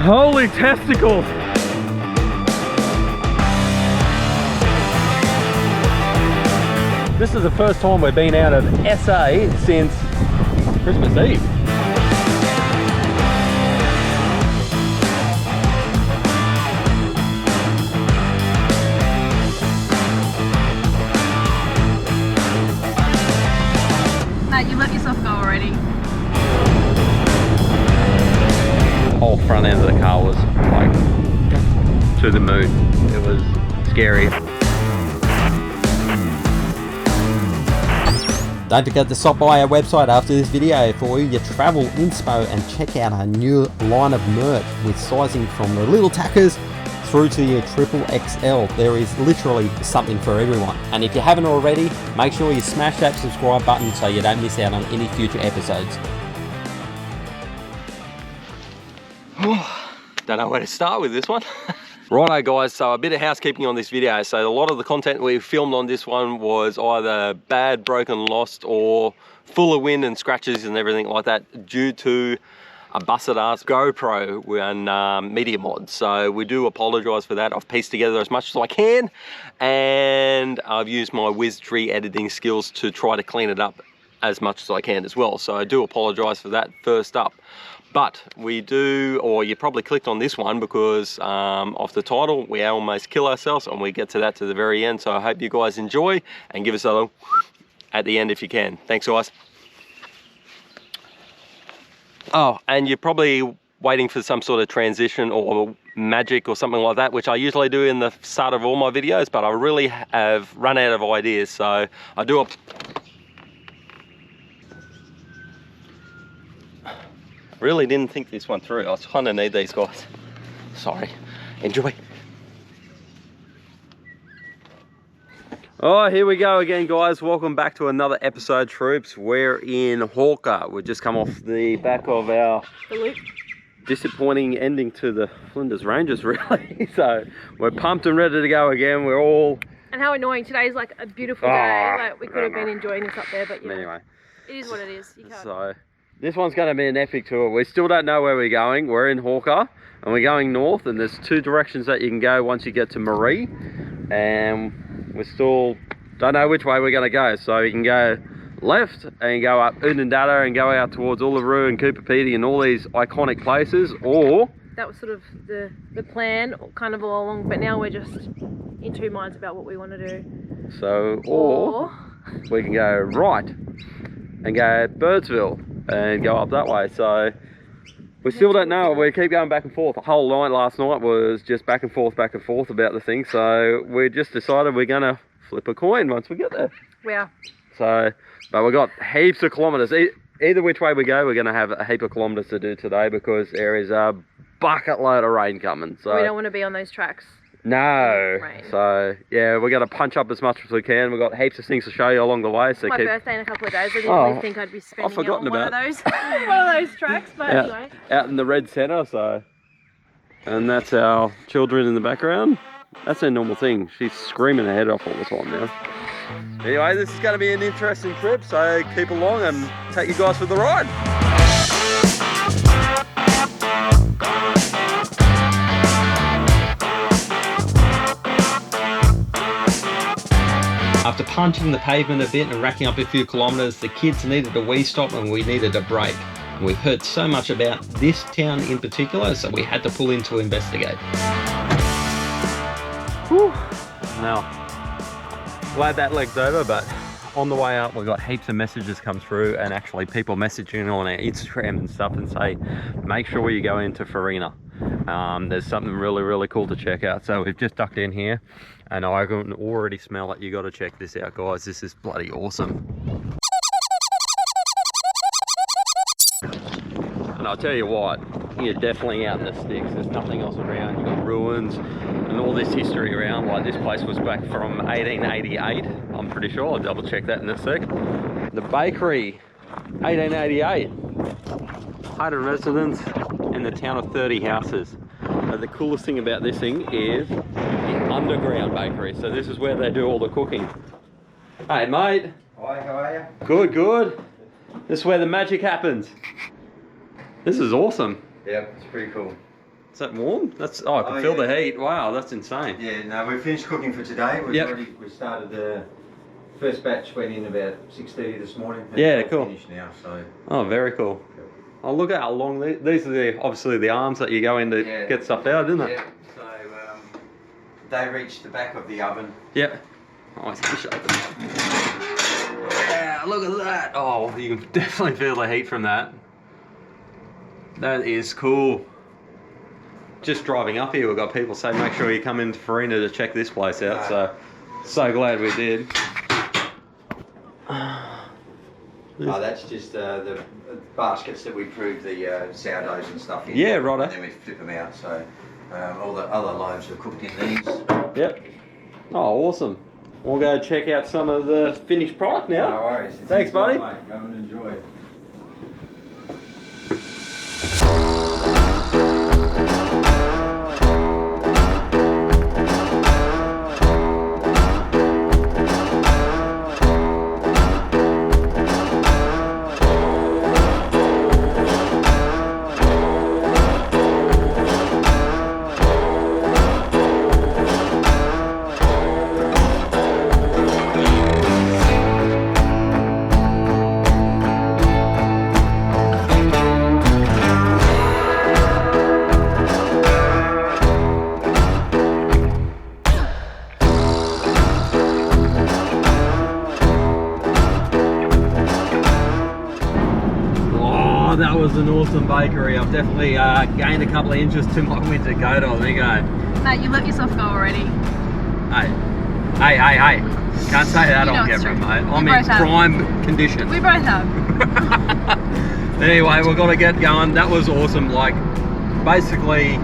Holy testicles! This is the first time we've been out of SA since Christmas Eve. Mate, you let yourself go already. The whole front end of the car was like to the moon. It was scary. Don't forget to stop by our website after this video for all your travel inspo and check out our new line of merch with sizing from the little tackers through to your XXL. There is literally something for everyone. And if you haven't already, make sure you smash that subscribe button so you don't miss out on any future episodes. Don't know where to start with this one. Righto guys, so a bit of housekeeping on this video. So a lot of the content we filmed on this one was either bad, broken, lost, or full of wind and scratches and everything like that due to a busted ass GoPro and media mod. So we do apologise for that. I've pieced together as much as I can, and I've used my Whiz-Tree editing skills to try to clean it up as much as I can as well. So I do apologise for that first up. But we do, or you probably clicked on this one because of the title, we almost kill ourselves, and we get to that to the very end. So I hope you guys enjoy and give us a little at the end if you can. Thanks guys. Oh, and you're probably waiting for some sort of transition or magic or something like that, which I usually do in the start of all my videos, but I really have run out of ideas. So I do really didn't think this one through. I kind of need these guys. Sorry. Enjoy. Oh, here we go again, guys. Welcome back to another episode, troops. We're in Hawker. We've just come off the back of our disappointing ending to the Flinders Ranges, really. So we're pumped and ready to go again. We're all... And how annoying. Today's like a beautiful day. Like we could have been enjoying this up there, but you know, anyway, it is what it is. You can't. So this one's going to be an epic tour. We still don't know where we're going. We're in Hawker and we're going north, and there's two directions that you can go once you get to Marie, and we still don't know which way we're going to go. So you can go left and go up Unandada and go out towards Uluru and Coopapiti and all these iconic places, or that was sort of the plan kind of all along, but now we're just in two minds about what we want to do. So or we can go right and go Birdsville and go up that way. So we still don't know. We keep going back and forth. The whole night last night was just back and forth about the thing. So we just decided we're gonna flip a coin once we get there. Yeah. So, but we've got heaps of kilometres. Either which way we go, we're gonna have a heap of kilometres to do today because there is a bucket load of rain coming. So we don't want to be on those tracks. No. Rain. So yeah, we're gonna punch up as much as we can. We've got heaps of things to show you along the way. So My birthday in a couple of days. I didn't really think I'd be spending it on one of those tracks, but anyway. Out in the red centre, so. And that's our children in the background. That's a normal thing. She's screaming her head off all the time now. Anyway, this is going to be an interesting trip, so keep along and take you guys for the ride. After punching the pavement a bit and racking up a few kilometres, the kids needed a wee stop and we needed a break. And we've heard so much about this town in particular, so we had to pull in to investigate. Whew. Now, glad that leg's over, but on the way up, we got heaps of messages come through, and actually people messaging on our Instagram and stuff and say, make sure you go into Farina. There's something really cool to check out. So we've just ducked in here, and I can already smell it. You got to check this out, guys. This is bloody awesome. And I'll tell you what, you're definitely out in the sticks. There's nothing else around. You've got ruins and all this history around. Like, this place was back from 1888, I'm pretty sure. I'll double check that in a sec. The bakery, 1888. 100 residents in the town of 30 houses. The coolest thing about this thing is the underground bakery. So this is where they do all the cooking. Hey mate. Hi, how are you? Good. This is where the magic happens. This is awesome. Yep, it's pretty cool. Is that warm? That's I can feel the heat. Wow, that's insane. Yeah, no, we've finished cooking for today. We started the first batch, went in about 6:30 this morning. Yeah, cool. Finished now, so. Oh, very cool. Oh, look at how long these are. Obviously the arms that you go in to get stuff out, isn't it? Yeah. So they reach the back of the oven. Yeah. Oh, I see the yeah, look at that. Oh, you can definitely feel the heat from that. That is cool. Just driving up here, we've got people say make sure you come into Farina to check this place out. So glad we did. Oh, that's just the baskets that we prove the sourdoughs and stuff in. Yeah, righto. And then we flip them out. So all the other loaves are cooked in these. Yep. Oh, awesome. We'll go check out some of the finished product now. No worries. Thanks, buddy. Mate. Go and enjoy. That was an awesome bakery. I've definitely gained a couple of inches to my winter coat. There you go. Mate, you let yourself go already. Hey. Can't say that on camera, mate. I'm in prime condition. We both have. Anyway, we've got to get going. That was awesome. Like, basically,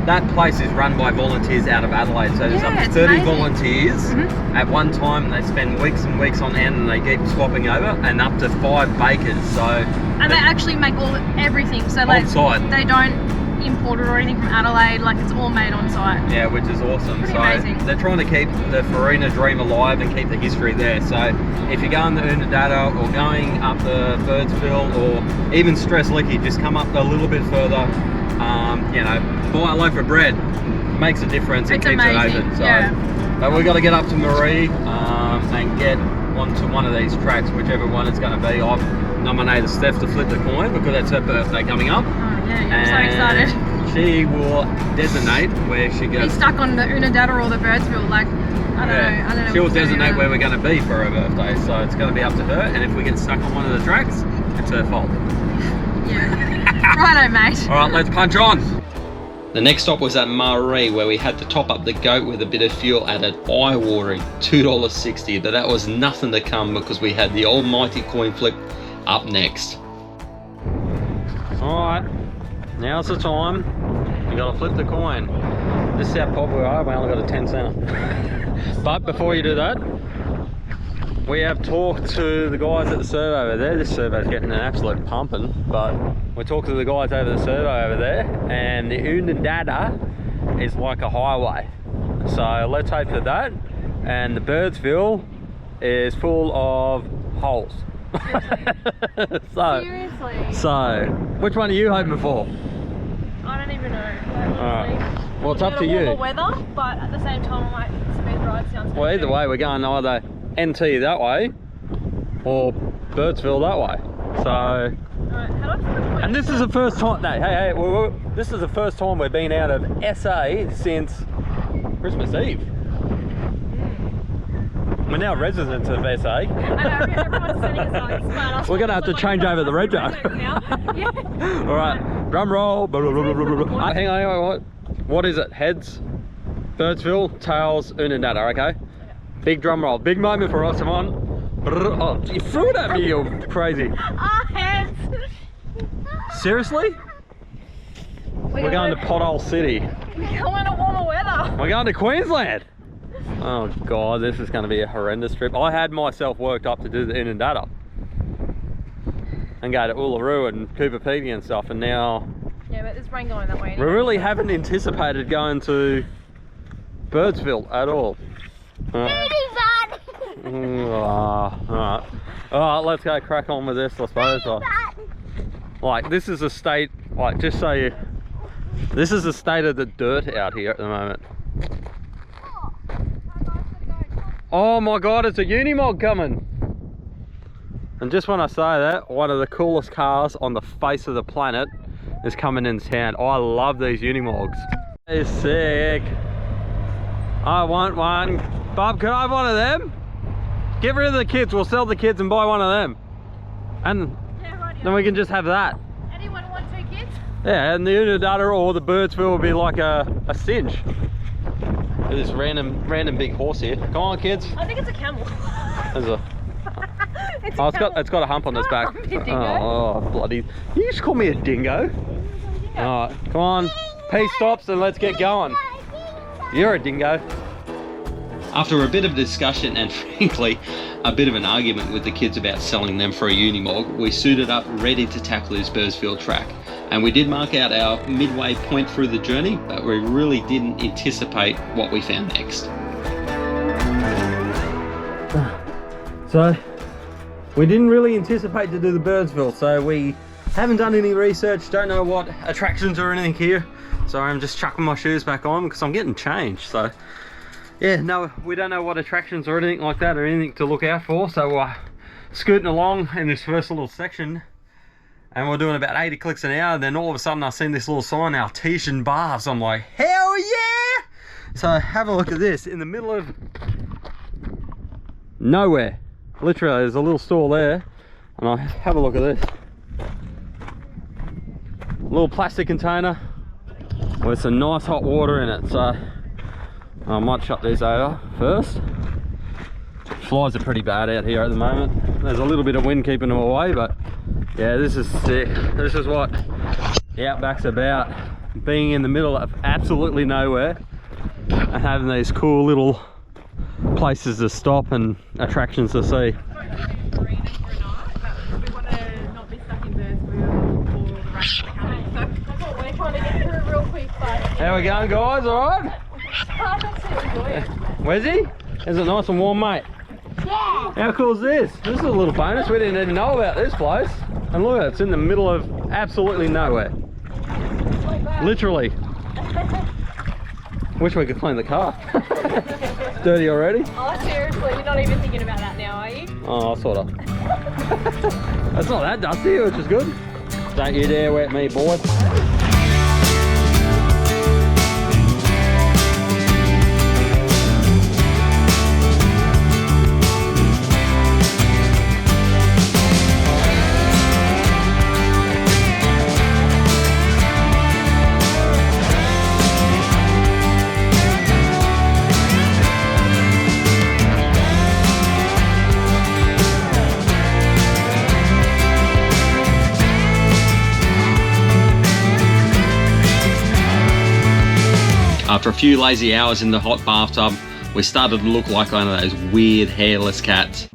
that place is run by volunteers out of Adelaide. So there's up to 30 volunteers at one time. They spend weeks and weeks on end, and they keep swapping over, and up to 5 bakers. So. And they actually make everything. So like, they don't import it or anything from Adelaide. Like, it's all made on site. Yeah, which is awesome. Pretty amazing. They're trying to keep the Farina dream alive and keep the history there. So if you're going to Unadilla or going up the Birdsville or even Stress Licky, just come up a little bit further. You know, buy a loaf of bread. Makes a difference. It keeps it open. So, but we've got to get up to Marie and get onto one of these tracks, whichever one it's going to be. I've nominated Steph to flip the coin because it's her birthday coming up. Oh yeah, I'm so excited. She will designate where she goes. Be stuck on the Unadilla or the Birdsville, like, I don't know. She'll designate where we're going to be for her birthday, so it's going to be up to her, and if we get stuck on one of the tracks, it's her fault. Yeah. Righto, mate. Alright, let's punch on. The next stop was at Marie, where we had to top up the goat with a bit of fuel at an eye-watering $2.60, but that was nothing to come because we had the almighty coin flip up next. Alright, now's the time. You gotta flip the coin. This is how pop we are, we only got a 10 cent. But before you do that, we have talked to the guys at the servo over there. This servo's getting an absolute pumping, but we talked to the guys over the servo over there, and the Unadilla is like a highway. So let's hope for that. And the Birdsville is full of holes. Seriously? So, which one are you hoping for? I don't even know. Alright. Well, it's up to you. Warmer weather, but at the same time, I might speed ride sounds good. Well, either way, we're going either NT that way or Birdsville that way. So, Alright, how do I flip the coin? and this is the first time. No, hey, this is the first time we've been out of SA since Christmas Eve. We're now residents of SA. I know, everyone's sending us like smart. We're going to have to change over the rego. Yeah. Alright, drum roll. Hang on, what is it? Heads, Birdsville, tails, Unadilla, okay? Big drum roll. Big moment for us, come on. Oh, you threw it at me, you crazy. Heads. Seriously? We're going to Pothole City. We're going to warmer weather. We're going to Queensland. Oh God, this is going to be a horrendous trip. I had myself worked up to do the Unadilla and go to Uluru and Cooper Pedy and stuff, and now yeah, but there's rain going that way. We really haven't anticipated going to Birdsville at all. Alright, let's go crack on with this, I suppose. Like, this is a state, like, just so you This is the state of the dirt out here at the moment. Oh my god, it's a Unimog coming! And just when I say that, one of the coolest cars on the face of the planet is coming in town. I love these Unimogs. It's sick. I want one. Bob, can I have one of them? Get rid of the kids, we'll sell the kids and buy one of them. And then we can just have that. Anyone want 2 kids? Yeah, and the Unidata or the Birdsville will be like a cinch. This random big horse here. Come on, kids. I think it's a camel. There's a... it's got a hump on its back. Oh, bloody! You just call me a dingo? All right, come on. P stops and let's get going. You're a dingo. After a bit of discussion and frankly a bit of an argument with the kids about selling them for a Unimog, we suited up ready to tackle this Birdsville track. And we did mark out our midway point through the journey, but we really didn't anticipate what we found next. So we didn't really anticipate to do the Birdsville, so we haven't done any research, don't know what attractions or anything here. So I'm just chucking my shoes back on because I'm getting changed. So yeah, no, we don't know what attractions or anything like that or anything to look out for. So scooting along in this first little section and we're doing about 80 clicks an hour. And then all of a sudden I seen this little sign, Artesian Baths. I'm like, hell yeah! So have a look at this, in the middle of nowhere. Literally, there's a little stall there. And I have a look at this. A little plastic container with some nice hot water in it. So I might shut these over first. Flies are pretty bad out here at the moment. There's a little bit of wind keeping them away, but yeah, this is sick. This is what the Outback's about. Being in the middle of absolutely nowhere and having these cool little places to stop and attractions to see. How we going, guys? All right? Where's he? Is it nice and warm, mate? Yeah. How cool is this? This is a little bonus. We didn't even know about this place. And look at it, it's in the middle of absolutely nowhere. Literally. Wish we could clean the car. Dirty already? Oh, seriously, you're not even thinking about that now, are you? Oh, sort of. It's not that dusty, which is good. Don't you dare wet me, boy. After a few lazy hours in the hot bathtub, we started to look like one of those weird hairless cats.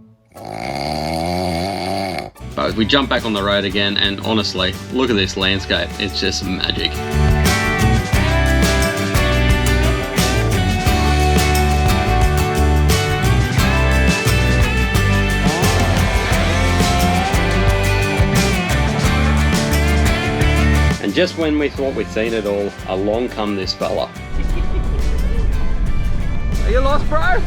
But we jumped back on the road again, and honestly, look at this landscape, it's just magic. And just when we thought we'd seen it all, along come this fella. Are you lost, bro?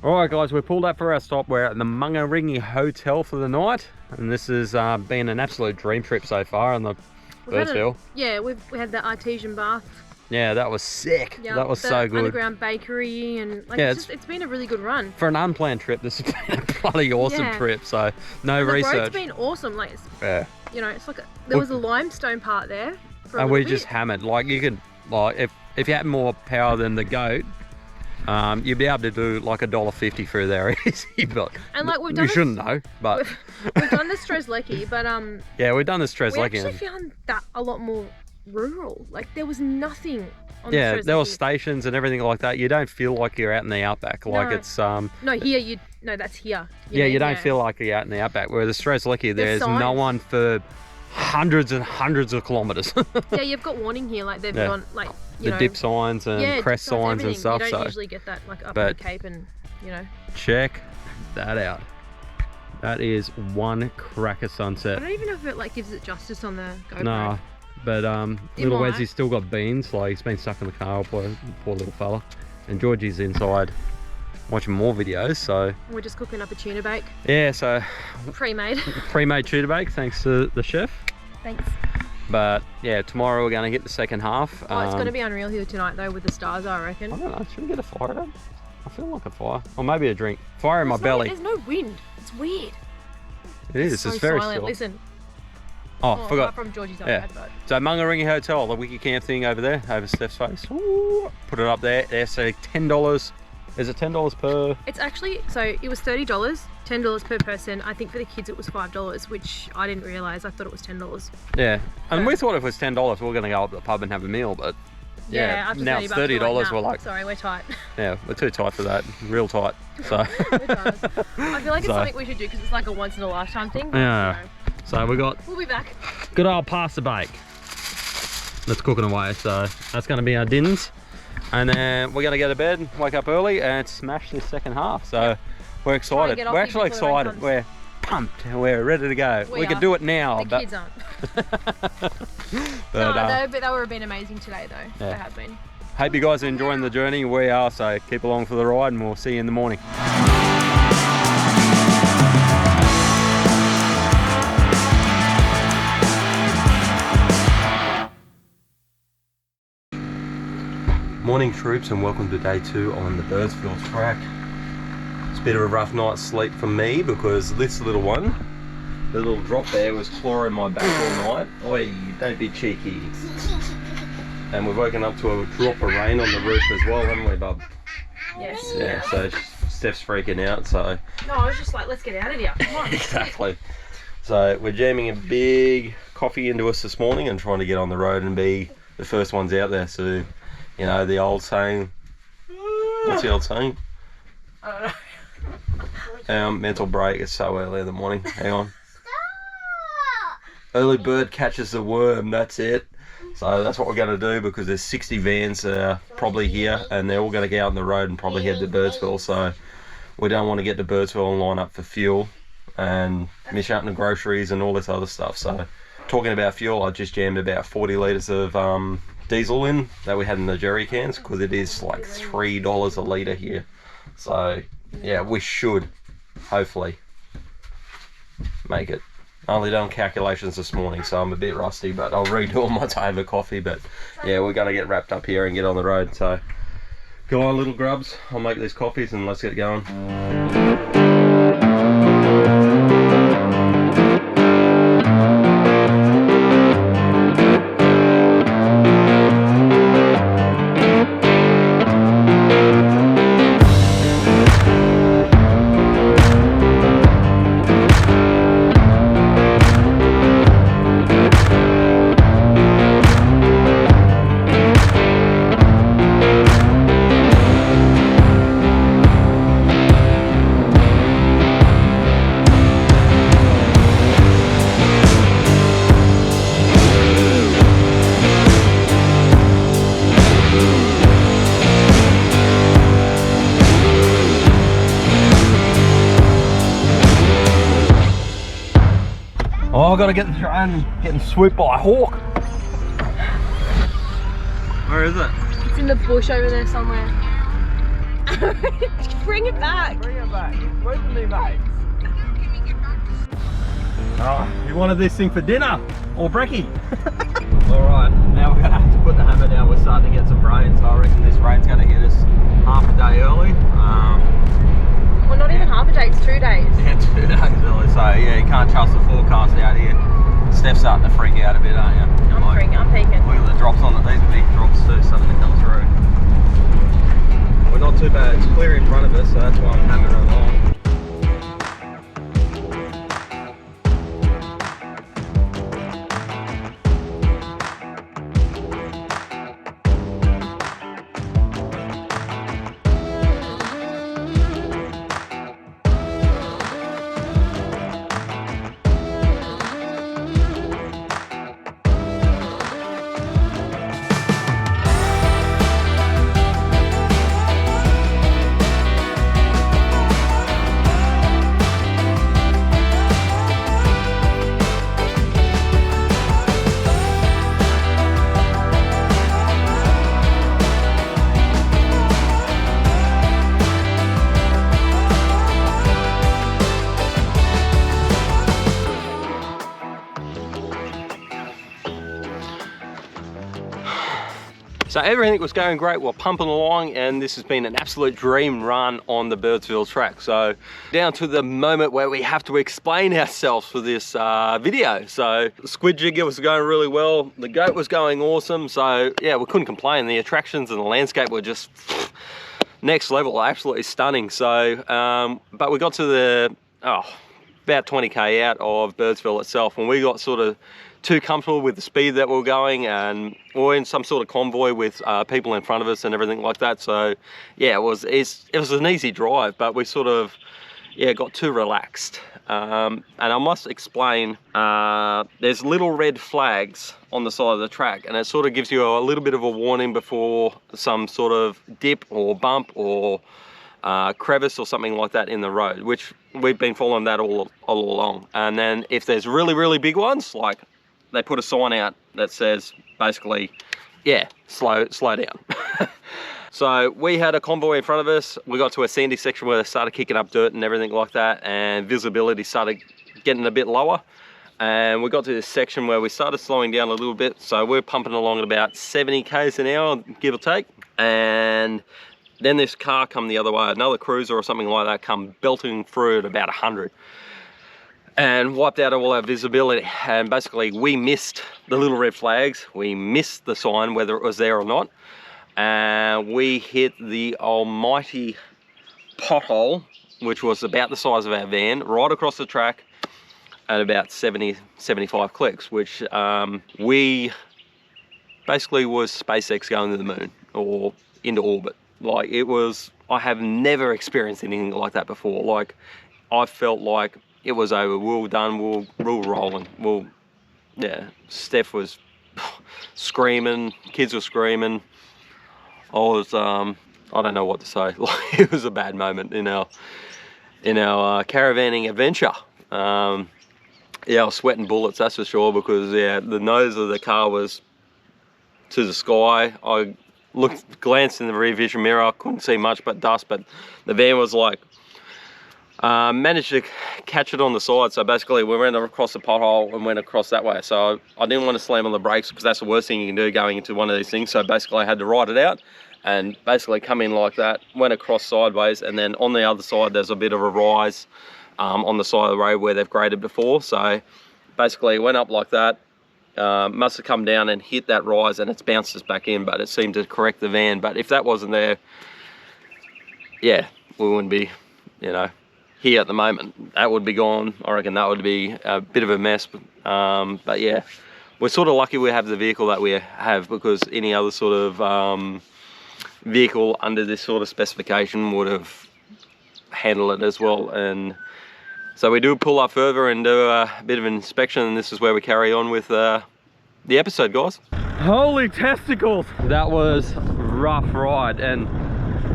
Alright guys, we pulled up for our stop. We're at the Mungaringi Hotel for the night, and this has been an absolute dream trip so far on the Birdsville. Yeah, we had the artesian bath. Yeah, that was sick. Yep, that was so good. Underground bakery, and like, yeah, it's been a really good run. For an unplanned trip, this has been a bloody awesome trip, so no research. The road's been awesome, like, yeah. You know, it's like, there was a limestone part there for and we just hammered, like you could, like if you had more power than the goat, you'd be able to do like $1.50 through there easy, but and like we've done you shouldn't know, but we've done the Strzelecki, but yeah, we've done the we Strzelecki. actually found that a lot more rural. Like there was nothing on Yeah, the there were Strzelecki. stations and everything like that. You don't feel like you're out in the outback. Like No. it's No, here no, that's here. yeah, mean, you don't feel like you're out in the outback. Where the Strzelecki, there's no signs. one for hundreds and hundreds of kilometers. Yeah, you've got warning here, like they've gone like the dip signs and crest signs and stuff. You don't So usually get that like up but in the Cape, and you know. check that out. That is one cracker I sunset. don't even know if it like gives it justice on the GoPro. Nah, but little might. Wesley's still got beans. Like he's been stuck in the car, poor little fella. And Georgie's inside watching more videos. So We're just cooking up a tuna bake, yeah, so pre-made. pre-made tuna bake thanks to the chef. Thanks. But yeah, tomorrow we're going to get the second half. Oh, it's going to be unreal here tonight though with the stars, I reckon. I don't know, should we get a fire up? I feel like a fire. Or maybe a drink. Fire in my belly. There's no wind. It's weird. It is, So it's very silent. still. Listen. Oh, Apart forgot. from Georgie's Yeah. iPad, but So Mungaringi Hotel, the wiki camp thing over there, over Steph's face. Ooh, put it up there. They're saying $10. Is it $10 per? it's actually, so it was $30, $10 per person. I think for the kids it was $5, which I didn't realise. I thought it was $10. Yeah. And Yeah. we thought if it was $10, we were going to go up to the pub and have a meal, but yeah, after now it's $30, $30. nah, We're like, sorry, we're tight. yeah, we're too tight for that. Real tight. So, We're done. I feel like it's So- something we should do because it's like a once in a lifetime thing. but, Yeah. you know, so we got we'll be back. good old pasta bake. That's cooking away. So that's going to be our dinners. And then we're going to go to bed, wake up early and smash this second half. So we're excited. get off We're here actually before the rain excited. comes. We're pumped. We're ready to go. We could are. do it now. The but kids aren't. but, But they were been amazing today though. Yeah. They have been. hope you guys are enjoying the journey. We are, so keep along for the ride and we'll see you in the morning. Morning troops and welcome to day 2 on the Birdsville track. It's a bit of a rough night's sleep for me because this little one, the little drop there, was clawing my back all night. Oi, don't be cheeky. And we've woken up to a drop of rain on the roof as well, haven't we, bub? Yes. Yeah, so Steph's freaking out, so. No, I was just like, let's get out of here. Come on. Exactly. So we're jamming a big coffee into us this morning and trying to get on the road and be the first ones out there. So, you know, the old saying, what's the old saying? I don't know. Mental break, it's so early in the morning. Hang on. Early bird catches the worm, that's it. So that's what we're going to do because there's 60 vans probably here and they're all going to get out on the road and probably head to Birdsville. So we don't want to get to Birdsville and line up for fuel and miss out on the groceries and all this other stuff. So talking about fuel, I just jammed about 40 litres of diesel in that we had in the jerry cans because it is like $3 a litre here. So yeah, we should hopefully make it. I only done calculations this morning, so I'm a bit rusty, but I'll redo all my day over coffee. But yeah, we're gonna get wrapped up here and get on the road. So go on, little grubs, I'll make these coffees and let's get going. Oh, I gotta get the drone getting swooped by a hawk. Where is it? It's in the bush over there somewhere. Bring it back. Bring it back. It's swooping me, mate. Oh, you wanted this thing for dinner or brekkie? Alright, now we're gonna have to put the hammer down. We're starting to get some rain, so I reckon this rain's gonna hit us half a day early. Well, not even half a day, it's 2 days. Yeah, 2 days early, so yeah, you can't trust the forecast out here. Steph's starting to freak out a bit, aren't you? I'm freaking, I'm peeking. Look at the drops on it, these big drops too starting to come through. We're not too bad. It's clear in front of us, so that's why I'm hammering along. So everything was going great, we're pumping along, and this has been an absolute dream run on the Birdsville track. So down to the moment where we have to explain ourselves for this video. So the squid jigger was going really well, the goat was going awesome, so yeah, we couldn't complain. The attractions and the landscape were just next level, absolutely stunning. So, but we got to the, about 20k out of Birdsville itself, and we got sort of too comfortable with the speed that we were going, and we're in some sort of convoy with people in front of us and everything like that. So yeah, it was an easy drive, but we sort of got too relaxed. And I must explain, there's little red flags on the side of the track, and it sort of gives you a little bit of a warning before some sort of dip or bump or crevice or something like that in the road, which we've been following that all along. And then if there's really big ones, like they put a sign out that says basically, yeah, slow down. So we had a convoy in front of us. We got to a sandy section where they started kicking up dirt and everything like that, and visibility started getting a bit lower. And we got to this section where we started slowing down a little bit. So we're pumping along at about 70 k's an hour, give or take. And then this car come the other way, another cruiser or something like that, come belting through at about 100. And wiped out all our visibility. And basically we missed the little red flags. We missed the sign, whether it was there or not. And we hit the almighty pothole, which was about the size of our van, right across the track at about 75 clicks, which we basically was SpaceX going to the moon or into orbit. Like, it was, I have never experienced anything like that before. Like, I felt like it was over, we were done, we were rolling. Well, yeah, Steph was screaming, kids were screaming. I was, I don't know what to say. Like, it was a bad moment in our caravanning adventure. Yeah, I was sweating bullets, that's for sure, because yeah, the nose of the car was to the sky. I glanced in the rear vision mirror, I couldn't see much but dust, but the van was like, managed to catch it on the side. So basically we went across the pothole and went across that way. So I didn't want to slam on the brakes because that's the worst thing you can do going into one of these things. So basically I had to ride it out and basically come in like that, went across sideways, and then on the other side there's a bit of a rise on the side of the road where they've graded before. So basically went up like that, must have come down and hit that rise, and it's bounced us back in, but it seemed to correct the van. But if that wasn't there, yeah, we wouldn't be, you know, here at the moment. That would be gone. I reckon that would be a bit of a mess. But yeah, we're sort of lucky we have the vehicle that we have, because any other sort of vehicle under this sort of specification would have handled it as well. And so we do pull up further and do a bit of an inspection, and this is where we carry on with the episode, guys. Holy testicles! That was a rough ride, and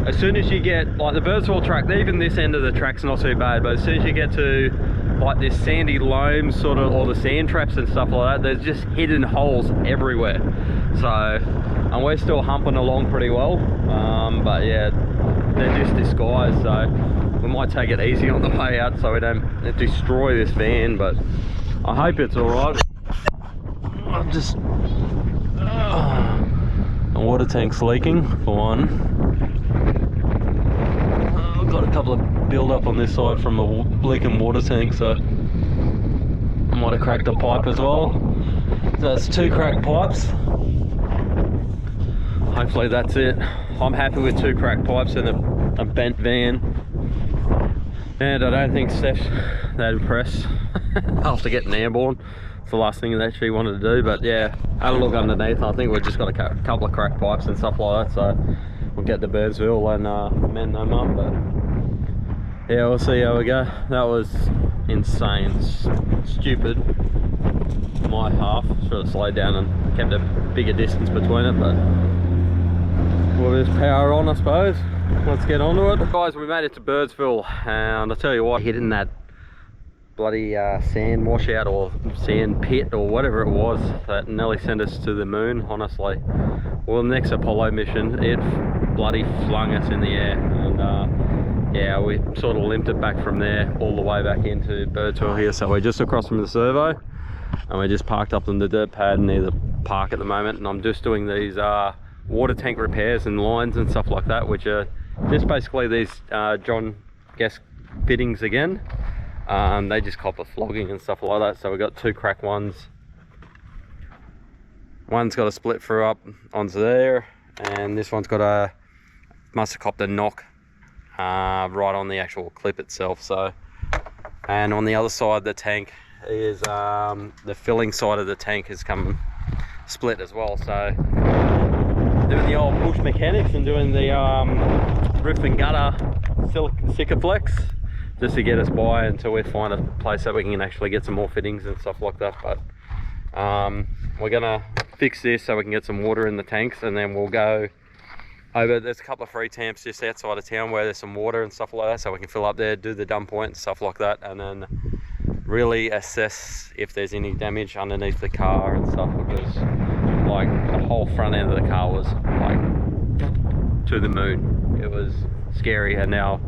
as soon as you get, like, the Birdsville track, even this end of the track's not too bad, but as soon as you get to like this sandy loam sort of, or the sand traps and stuff like that, there's just hidden holes everywhere. So, and we're still humping along pretty well, but yeah, they're just disguised, so we might take it easy on the way out so we don't destroy this van, but I hope it's alright. I'm just, the water tank's leaking for one. I've got a couple of build up on this side from the leaking water tank, so I might have cracked a pipe as well. So that's 2 cracked pipes. hopefully that's it. I'm happy with 2 cracked pipes and a bent van. And I don't think Steph's that impressed after getting airborne. It's the last thing that she wanted to do, but yeah, had a look underneath. I think we've just got a couple of cracked pipes and stuff like that, so we'll get to Birdsville and mend them up. But yeah, we'll see how we go. That was insane, stupid. My half should have slowed down and kept a bigger distance between it, but we'll just power on, I suppose. Let's get on to it. Guys, we made it to Birdsville, and I tell you what, hitting that bloody sand washout or sand pit or whatever it was that nearly sent us to the moon, honestly. Well, the next Apollo mission, it bloody flung us in the air, and yeah, we sort of limped it back from there all the way back into Birdsville here. So we're just across from the servo, and we're just parked up on the dirt pad near the park at the moment, and I'm just doing these water tank repairs and lines and stuff like that, which are just basically these John Guest fittings again. They just cop a flogging and stuff like that. So we've got 2 cracked ones. One's got a split through up onto there, and this one's got a, must have copped a knock right on the actual clip itself. So, and on the other side of the tank is the filling side of the tank has come split as well. So doing the old bush mechanics and doing the roof and gutter Sikaflex just to get us by until we find a place that we can actually get some more fittings and stuff like that. But we're gonna fix this so we can get some water in the tanks, and then we'll go over. There's a couple of free tamps just outside of town where there's some water and stuff like that, so we can fill up there, do the dump point and stuff like that, and then really assess if there's any damage underneath the car and stuff, because like the whole front end of the car was like to the moon. It was scary. And now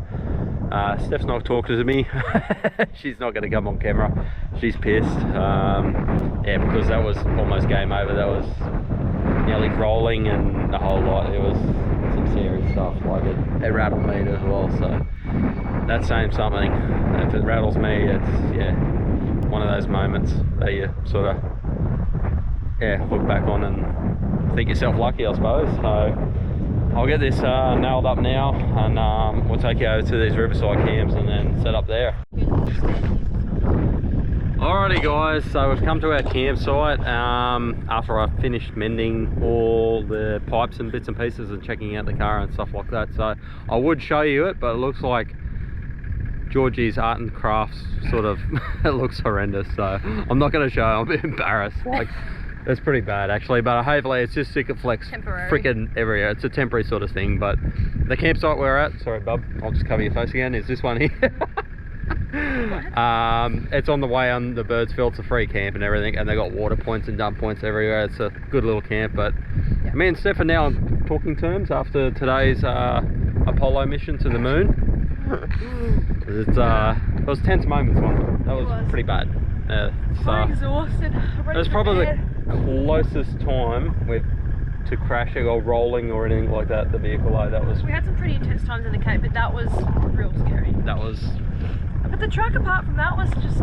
Steph's not talking to me. She's not going to come on camera. She's pissed. Yeah, because that was almost game over. That was nearly rolling and the whole lot. It was some serious stuff. Like it rattled me as well. So that's saying something. If it rattles me, it's yeah, one of those moments that you sort of look back on and think yourself lucky, I suppose. So I'll get this nailed up now, and we'll take you over to these riverside camps and then set up there. Alrighty guys, so we've come to our campsite after I finished mending all the pipes and bits and pieces and checking out the car and stuff like that. So I would show you it, but it looks like Georgie's art and crafts sort of it looks horrendous, so I'm not going to show. I'm a bit embarrassed. Like it's pretty bad actually, but hopefully it's just Sikaflex freaking everywhere. It's a temporary sort of thing. But the campsite we're at, sorry bub, I'll just cover your face again, is this one here. It's on the way on the Birdsville. It's a free camp and everything, and they got water points and dump points everywhere. It's a good little camp. But yeah, me and Steph are now on talking terms after today's Apollo mission to the moon. It was tense moments, one. That was pretty bad. I'm exhausted. It was probably the closest time to crashing or rolling or anything like that, the vehicle. That was. We had some pretty intense times in the Cape, but that was real scary. That was. But the track apart from that was just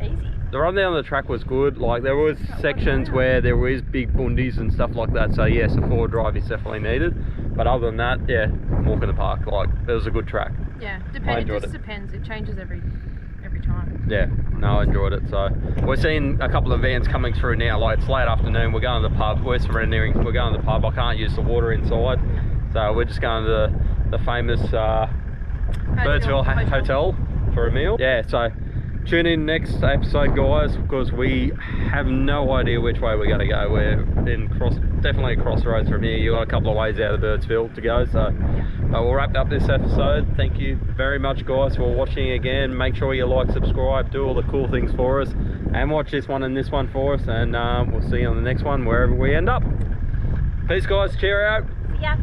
easy. The run down the track was good. Like there was sections where there was big bundies and stuff like that. So yes, a forward drive is definitely needed. But other than that, yeah, walk in the park. Like it was a good track. Yeah, it just depends. It changes every time. Yeah, no, I enjoyed it. So we're seeing a couple of vans coming through now. Like it's late afternoon. We're going to the pub. We're surrendering. We're going to the pub. I can't use the water inside, so we're just going to the famous Birdsville Hotel for a meal. Yeah, so tune in next episode guys, because we have no idea which way we're going to go. We're in definitely a crossroads from here. You've got a couple of ways out of Birdsville to go, so we'll wrap up this episode. Thank you very much guys for watching again. Make sure you like, subscribe, do all the cool things for us, and watch this one and this one for us, and we'll see you on the next one wherever we end up. Peace guys, cheer out. See ya.